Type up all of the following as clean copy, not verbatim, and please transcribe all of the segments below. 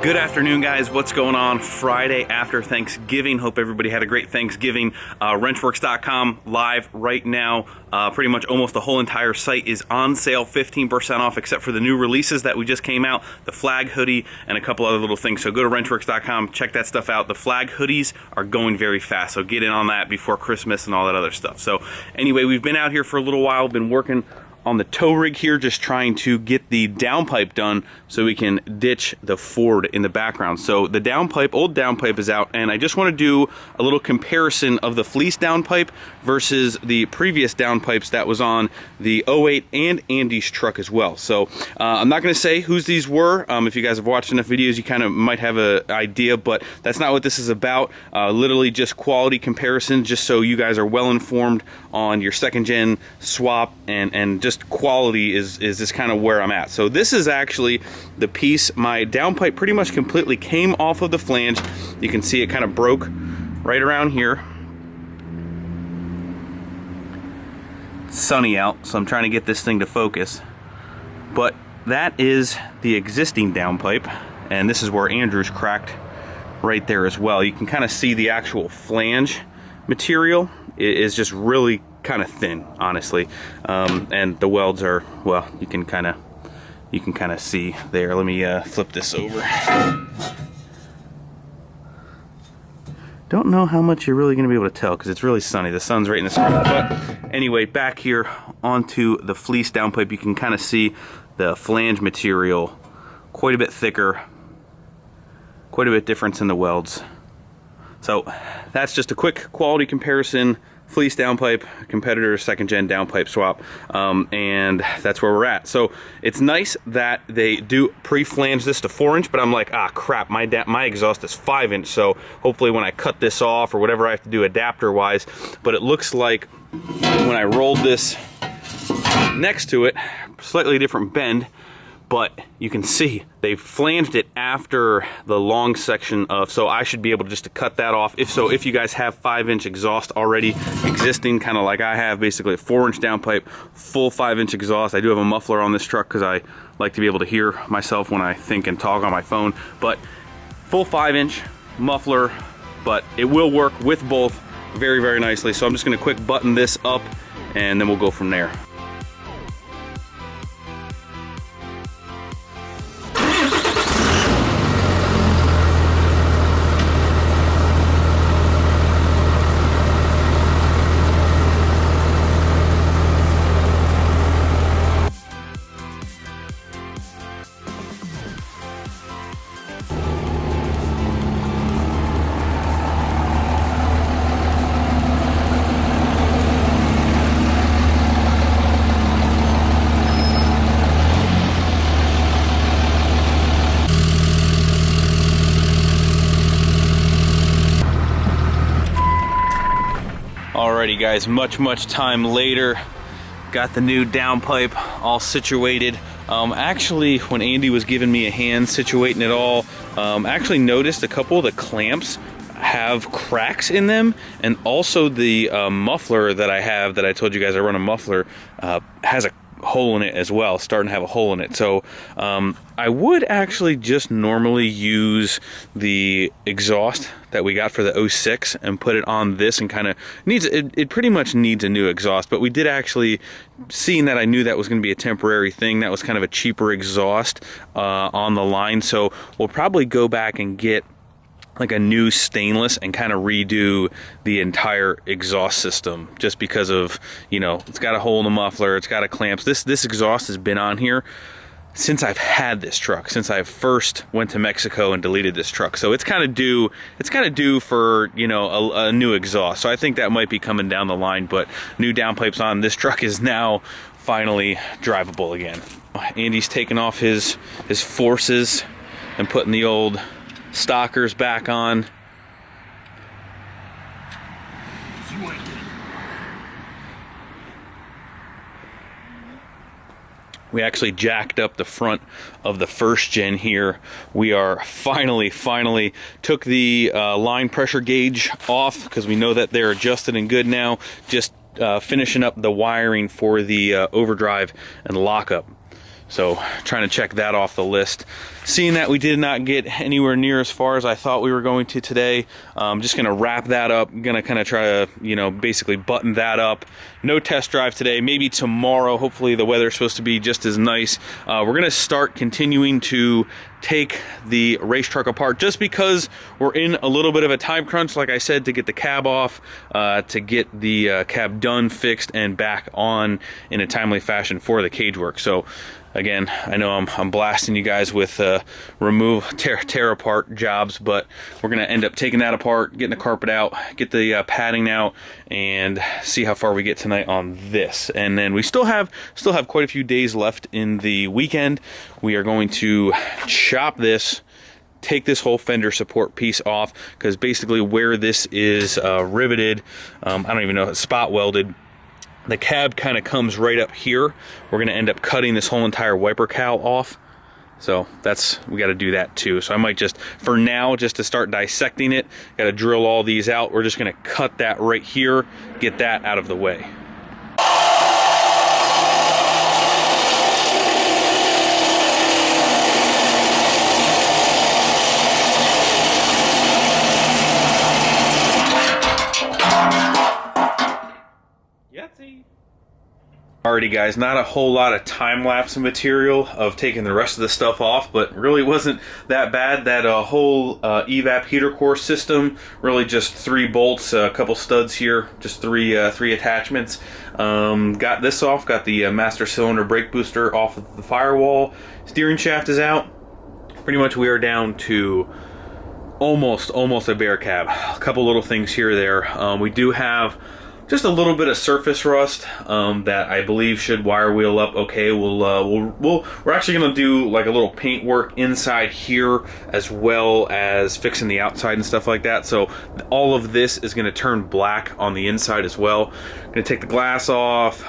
Good afternoon, guys. What's going on? Friday after Thanksgiving. Hope everybody had a great Thanksgiving. Wrenchworks.com live right now. Pretty much almost the whole entire site is on sale, 15% off, except for the new releases that we just came out, the flag hoodie and a couple other little things. So go to Wrenchworks.com, check that stuff out. The flag hoodies are going very fast, so get in on that before Christmas and all that other stuff. So anyway, we've been out here for a little while, been working on the tow rig here, just trying to get the downpipe done so we can ditch the Ford in the background. So the downpipe, old downpipe is out, and I just want to do a little comparison of the fleece downpipe versus the previous downpipes that was on the 08 and Andy's truck as well. So I'm not going to say whose these were. If you guys have watched enough videos, you kind of might have an idea, but that's not what this is about. Literally just quality comparison, just so you guys are well informed on your second gen swap, and just quality is just kind of where I'm at. So this is actually the piece. My downpipe pretty much completely came off of the flange. You can see it kind of broke right around here. It's sunny out, so I'm trying to get this thing to focus. But that is the existing downpipe, and this is where Andrew's cracked right there as well. You can kind of see the actual flange material is just really kind of thin, honestly, and the welds are, well, you can kind of see there. Let me flip this over. Don't know how much you're really going to be able to tell because it's really sunny. The sun's right in the screen. But anyway, back here onto the fleece downpipe, you can kind of see the flange material quite a bit thicker, quite a bit difference in the welds. So that's just a quick quality comparison. Fleece downpipe, competitor second gen downpipe swap, and that's where we're at. So it's nice that they do pre-flange this to 4-inch, but I'm like, ah, crap, my exhaust is 5-inch, so hopefully when I cut this off or whatever I have to do adapter wise. But it looks like when I rolled this next to it, slightly different bend, but you can see they flanged it after the long section of, so I should be able just to cut that off. If you guys have 5-inch exhaust already existing, kind of like I have, basically a 4-inch downpipe, full 5-inch exhaust. I do have a muffler on this truck because I like to be able to hear myself when I think and talk on my phone, but full 5-inch muffler, but it will work with both very, very nicely. So I'm just gonna quick button this up and then we'll go from there. Alrighty guys, much time later, got the new downpipe all situated. Actually, when Andy was giving me a hand situating it all, actually noticed a couple of the clamps have cracks in them, and also the muffler that I have, that I told you guys I run a muffler, has a hole in it as well, starting to have a hole in it. So I would actually just normally use the exhaust that we got for the 06 and put it on this, and kind of needs it pretty much needs a new exhaust. But we did actually, seeing that I knew that was going to be a temporary thing, that was kind of a cheaper exhaust on the line, so we'll probably go back and get like a new stainless and kind of redo the entire exhaust system, just because of, you know, it's got a hole in the muffler, it's got a clamps. This exhaust has been on here since I've had this truck, since I first went to Mexico and deleted this truck. So it's kind of due for, you know, a new exhaust. So I think that might be coming down the line, but new downpipes on this truck is now finally drivable again. Andy's taking off his forces and putting the old stockers back on. We actually jacked up the front of the first gen here. We are finally took the line pressure gauge off because we know that they're adjusted and good now. Just finishing up the wiring for the overdrive and lockup. So trying to check that off the list. Seeing that we did not get anywhere near as far as I thought we were going to today, I'm just gonna wrap that up. I'm gonna kind of try to, you know, basically button that up. No test drive today, maybe tomorrow. Hopefully the weather's supposed to be just as nice. We're gonna start continuing to take the race truck apart just because we're in a little bit of a time crunch, like I said, to get the cab off, to get the cab done, fixed, and back on in a timely fashion for the cage work. So again, I know I'm blasting you guys with tear apart jobs, but we're gonna end up taking that apart, getting the carpet out, get the padding out, and see how far we get tonight on this. And then we still have quite a few days left in the weekend. We are going to chop this, take this whole fender support piece off, because basically where this is riveted, I don't even know, it's spot welded. The cab kind of comes right up here. We're gonna end up cutting this whole entire wiper cowl off. So we gotta do that too. So I might just, for now, just to start dissecting it, gotta drill all these out. We're just gonna cut that right here, get that out of the way. Alrighty guys, not a whole lot of time-lapse material of taking the rest of the stuff off, but really wasn't that bad. That whole evap heater core system, really just 3 bolts, a couple studs here, just three attachments. Got this off, got the master cylinder brake booster off of the firewall. Steering shaft is out. Pretty much we are down to almost a bare cab. A couple little things here or there. We do have just a little bit of surface rust that I believe should wire wheel up okay. We're actually gonna do like a little paint work inside here as well as fixing the outside and stuff like that. So all of this is gonna turn black on the inside as well. Gonna take the glass off.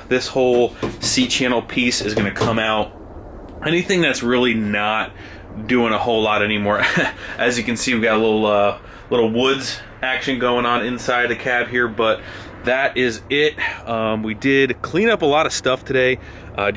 This whole C channel piece is gonna come out. Anything that's really not doing a whole lot anymore. As you can see, we've got a little woods action going on inside the cab here, but that is it. We did clean up a lot of stuff today.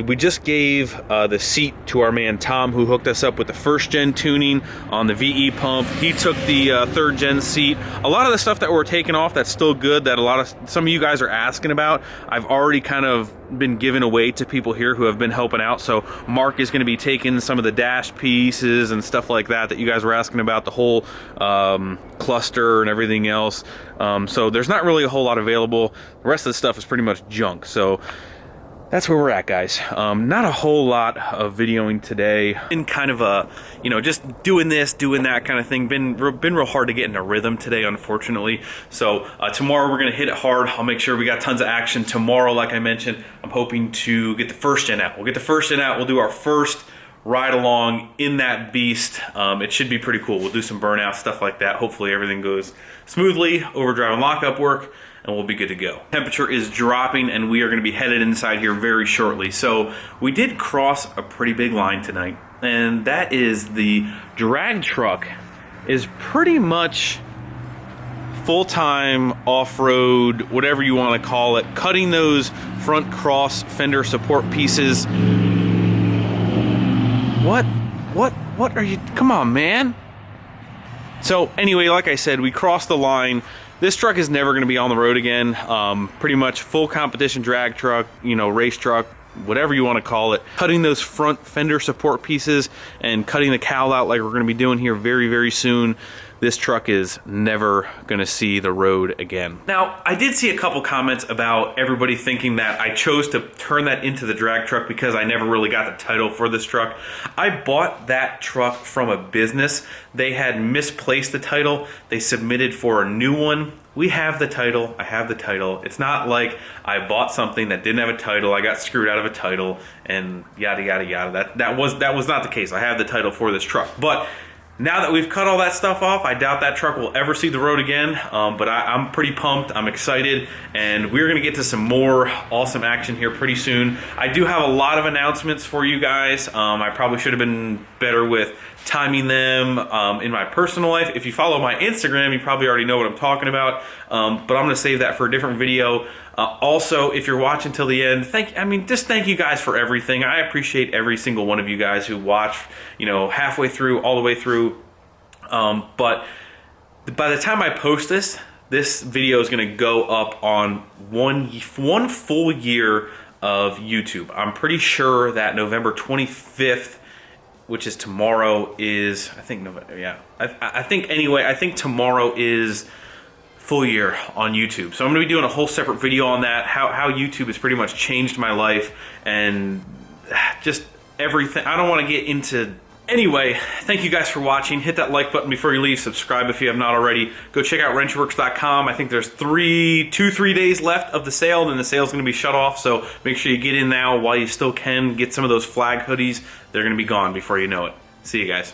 We just gave the seat to our man Tom, who hooked us up with the 1st gen tuning on the VE pump. He took the 3rd gen seat. A lot of the stuff that we're taking off that's still good, that some of you guys are asking about, I've already kind of been given away to people here who have been helping out. So Mark is going to be taking some of the dash pieces and stuff like that you guys were asking about, the whole cluster and everything else. So there's not really a whole lot available. The rest of the stuff is pretty much junk. So that's where we're at, guys. Not a whole lot of videoing today. Been kind of a, you know, just doing this, doing that kind of thing. Been real hard to get in a rhythm today, unfortunately. So tomorrow we're gonna hit it hard. I'll make sure we got tons of action tomorrow. Like I mentioned, I'm hoping to get the 1st gen out. We'll get the 1st gen out. We'll do our first ride along in that beast. It should be pretty cool. We'll do some burnout, stuff like that. Hopefully everything goes smoothly, overdrive and lockup work, and we'll be good to go. Temperature is dropping and we are gonna be headed inside here very shortly. So we did cross a pretty big line tonight, and that is the drag truck is pretty much full-time off-road, whatever you wanna call it, cutting those front cross fender support pieces. What are you, come on, man. So anyway, like I said, we crossed the line. This truck is never gonna be on the road again. Pretty much full competition drag truck, you know, race truck, whatever you wanna call it. Cutting those front fender support pieces and cutting the cowl out like we're gonna be doing here very soon. This truck is never gonna see the road again. Now, I did see a couple comments about everybody thinking that I chose to turn that into the drag truck because I never really got the title for this truck. I bought that truck from a business. They had misplaced the title. They submitted for a new one. We have the title, I have the title. It's not like I bought something that didn't have a title, I got screwed out of a title, and yada, yada, yada. That was not the case. I have the title for this truck. But now that we've cut all that stuff off, I doubt that truck will ever see the road again, but I'm pretty pumped, I'm excited, and we're gonna get to some more awesome action here pretty soon. I do have a lot of announcements for you guys. I probably should have been better with timing them in my personal life. If you follow my Instagram, you probably already know what I'm talking about, but I'm gonna save that for a different video. Also, if you're watching till the end, just thank you guys for everything. I appreciate every single one of you guys who watch, you know, halfway through, all the way through. But by the time I post this video is gonna go up on one full year of YouTube. I'm pretty sure that November 25th, which is tomorrow, is, I think November, yeah. I think tomorrow is full year on YouTube. So I'm gonna be doing a whole separate video on that, how YouTube has pretty much changed my life and just everything. I don't wanna get into, anyway, thank you guys for watching. Hit that like button before you leave, subscribe if you have not already. Go check out wrenchworks.com. I think there's 3 days left of the sale, and then the sale's gonna be shut off, so make sure you get in now while you still can. Get some of those flag hoodies. They're gonna be gone before you know it. See you guys.